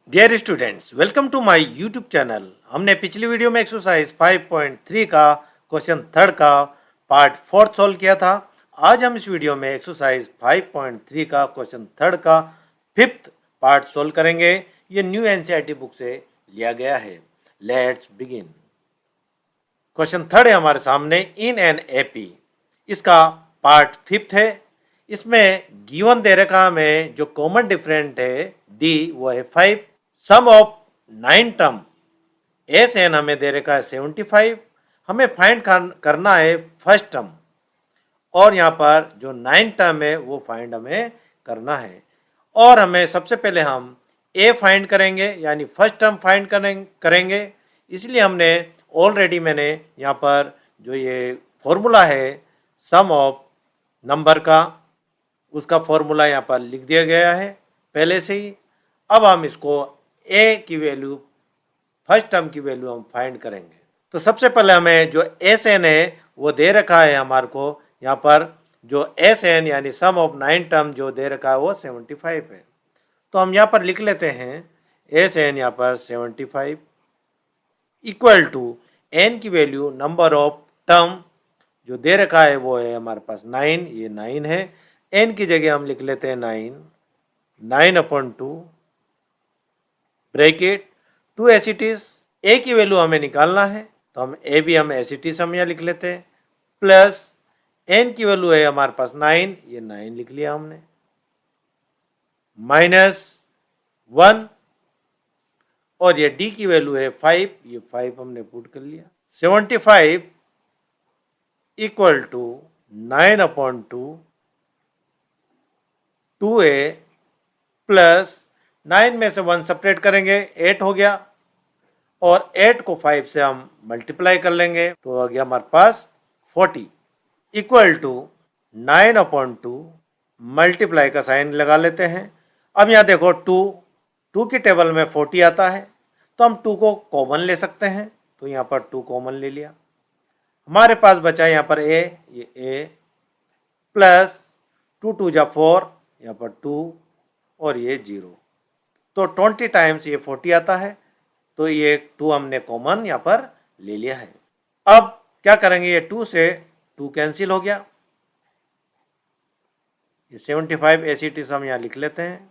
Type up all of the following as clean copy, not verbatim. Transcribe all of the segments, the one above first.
Dear students, welcome to my YouTube channel. हमने पिछली video में एक्सरसाइज 5.3 का क्वेश्चन थर्ड का पार्ट फोर्थ सॉल्व किया था। आज हम इस वीडियो में एक्सरसाइज 5.3 का क्वेश्चन थर्ड का फिफ्थ पार्ट सॉल्व करेंगे। ये न्यू एनसीईआरटी बुक से लिया गया है। Let's begin. क्वेश्चन थर्ड है हमारे सामने, इन एन एपी। इसका पार्ट फिफ्थ है। इसमें गिवन दे रखा में जो कॉमन डिफरेंट है डी वो है 5। सम ऑफ 9 टर्म एस एन हमें दे रखा है 75। हमें फाइंड करना है फर्स्ट टर्म, और यहाँ पर जो 9 टर्म है वो फाइंड हमें करना है। और हमें सबसे पहले हम ए फाइंड करेंगे, यानी फर्स्ट टर्म फाइंड करेंगे। इसलिए हमने ऑलरेडी मैंने यहाँ पर जो ये फॉर्मूला है सम ऑफ नंबर का, उसका फॉर्मूला यहाँ पर लिख दिया गया है पहले से ही। अब हम इसको ए की वैल्यू, फर्स्ट टर्म की वैल्यू हम फाइंड करेंगे। तो सबसे पहले हमें जो एस एन है वो दे रखा है हमारे को। यहाँ पर जो एस एन यानी सम ऑफ 9 टर्म जो दे रखा है वो 75 है। तो हम यहाँ पर लिख लेते हैं एस एन यहाँ पर 75 इक्वल टू एन की वैल्यू नंबर ऑफ टर्म जो दे रखा है वो है हमारे पास 9, ये 9 है। एन की जगह हम लिख लेते हैं 9/2 ब्रैकेट 2 एस इट इज। ए की वैल्यू हमें निकालना है तो हम ए भी हम एस इट इज हम यहाँ लिख लेते हैं, प्लस एन की वैल्यू है हमारे पास 9, ये 9 लिख लिया हमने, -1, और ये डी की वैल्यू है 5, ये 5 हमने पुट कर लिया। 75 इक्वल टू 9/2 2a प्लस 9 में से 1 सेपरेट करेंगे 8 हो गया, और 8 को 5 से हम मल्टीप्लाई कर लेंगे तो आ गया हमारे पास 40 इक्वल टू 9/2 मल्टीप्लाई का साइन लगा लेते हैं। अब यहाँ देखो 2 की टेबल में 40 आता है तो हम 2 को कॉमन ले सकते हैं, तो यहाँ पर 2 कॉमन ले लिया। हमारे पास बचा यहाँ पर ये ए प्लस 2 2 जा 4, यहाँ पर 2 और ये 0, तो 20 टाइम्स ये 40 आता है, तो ये 2 हमने कॉमन यहाँ पर ले लिया है। अब क्या करेंगे, ये 2 से 2 कैंसिल हो गया, ये 75 एसिटिस हम यहाँ लिख लेते हैं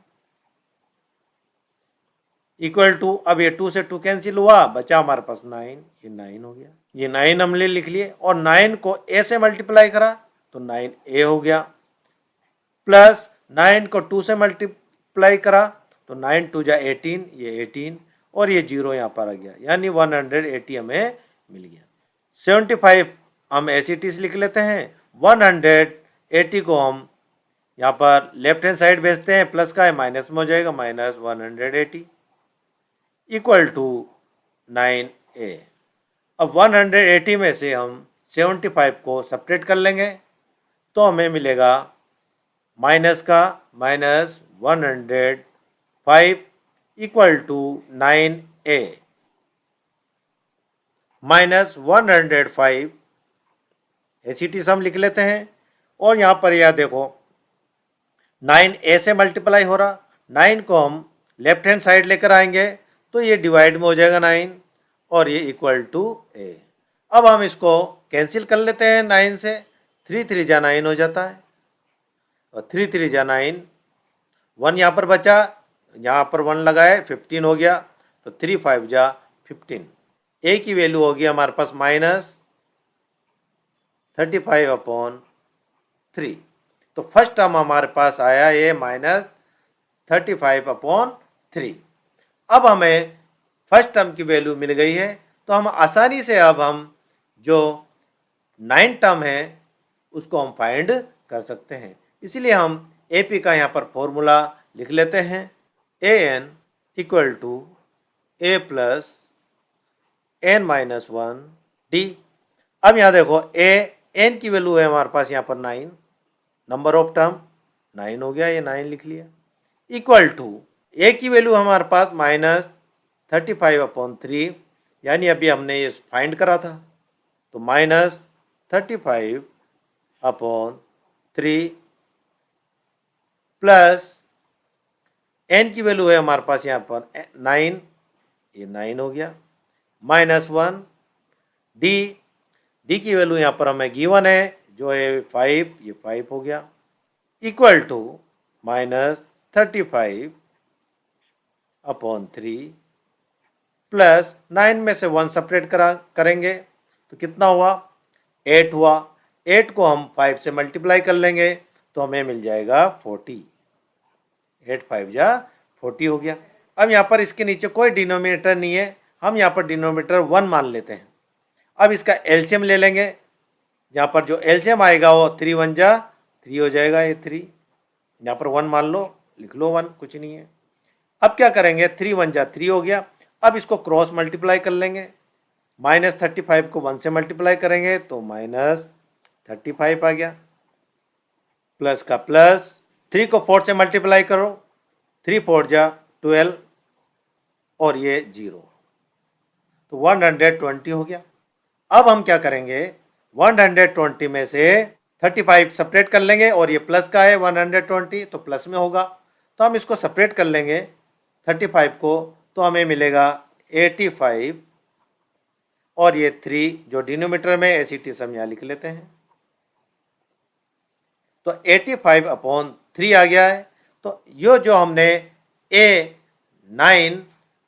इक्वल टू, अब ये 2 से 2 कैंसिल हुआ, बचा हमारे पास 9, ये 9 हो गया, ये 9 हमने लिख लिए, और 9 को ए से मल्टीप्लाई करा तो 9a हो गया, प्लस 9 को 2 से मल्टीप्लाई करा तो 9 2 जा 18, ये 18, और ये 0 यहाँ पर आ गया, यानी 180 हमें मिल गया। 75 हम एसिटिस लिख लेते हैं, 180 को हम यहाँ पर लेफ्ट हैंड साइड भेजते हैं, प्लस का है माइनस में हो जाएगा, -180 इक्वल टू 9a। अब 180 में से हम 75 को सेपरेट कर लेंगे तो हमें मिलेगा माइनस का -105 इक्वल टू 9a, -105 एसिटिस हम लिख लेते हैं, और यहाँ पर यह देखो 9a से मल्टीप्लाई हो रहा, 9 को हम लेफ्ट हैंड साइड लेकर आएंगे तो ये डिवाइड में हो जाएगा 9, और ये इक्वल टू a। अब हम इसको कैंसिल कर लेते हैं 9 से, 3 3 जा 9 हो जाता है, और 3 3 जा 9, 1 यहाँ पर बचा, यहाँ पर 1 लगाए 15 हो गया, तो 3 5 जा 15। a की वैल्यू होगी हमारे पास -35/3। तो फर्स्ट टर्म हमारे पास आया ये -35/3। अब हमें फर्स्ट टर्म की वैल्यू मिल गई है, तो हम आसानी से अब हम जो 9 टर्म है उसको हम फाइंड कर सकते हैं। इसलिए हम AP का यहाँ पर फॉर्मूला लिख लेते हैं, AN equal to A plus n-1 D। अब यहाँ देखो n की वैल्यू है हमारे पास यहाँ पर 9, नंबर ऑफ टर्म 9 हो गया, ये 9 लिख लिया, इक्वल टू a की वैल्यू हमारे पास -35/3, यानी अभी हमने ये फाइंड करा था, तो -35/3 प्लस एन की वैल्यू है हमारे पास यहाँ पर 9, ये 9 हो गया, -1 डी की वैल्यू यहाँ पर हमें गिवन है जो है 5, ये 5 हो गया, इक्वल टू -35 अपॉन 3 प्लस 9 में से 1 सेपरेट करेंगे तो कितना हुआ, 8 हुआ। 8 को हम 5 से मल्टीप्लाई कर लेंगे तो हमें मिल जाएगा 40। 8 5 जा 40 हो गया। अब यहाँ पर इसके नीचे कोई डिनोमिनेटर नहीं है, हम यहाँ पर डिनोमिनेटर 1 मान लेते हैं। अब इसका एलसीएम ले लेंगे, यहाँ पर जो एलसीएम आएगा वो 3 1 जा 3 हो जाएगा, ये 3 यहाँ पर 1 मान लो, लिख लो 1, कुछ नहीं है। अब क्या करेंगे, 3 1 जा 3 हो गया। अब इसको क्रॉस मल्टीप्लाई कर लेंगे, -35 को 1 से मल्टीप्लाई करेंगे तो -35 आ गया, प्लस का प्लस, 3 को 4 से मल्टीप्लाई करो, 3 4 जा 12 और ये 0, तो 120 हो गया। अब हम क्या करेंगे, 120 में से 35 सेपरेट कर लेंगे और ये प्लस का है 120 तो प्लस में होगा, तो हम इसको सेपरेट कर लेंगे 35 को, तो हमें मिलेगा 85 और ये 3 जो डिनोमिनेटर में एसिटी हम यहाँ लिख लेते हैं, तो 85 अपॉन 3 आ गया है। तो ये जो हमने A9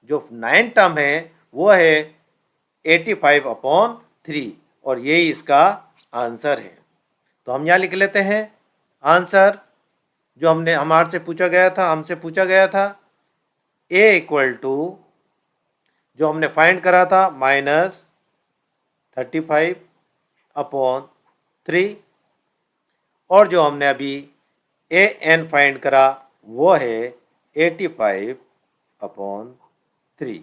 जो 9 टर्म है वो है 85 अपॉन 3 और यही इसका आंसर है। तो हम यहाँ लिख लेते हैं आंसर जो हमसे पूछा गया था A इक्वल टू जो हमने फाइंड करा था -35 अपॉन 3 और जो हमने अभी AN फाइंड करा वो है 85 अपॉन 3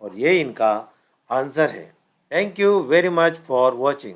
और ये इनका आंसर है। Thank you very much for watching.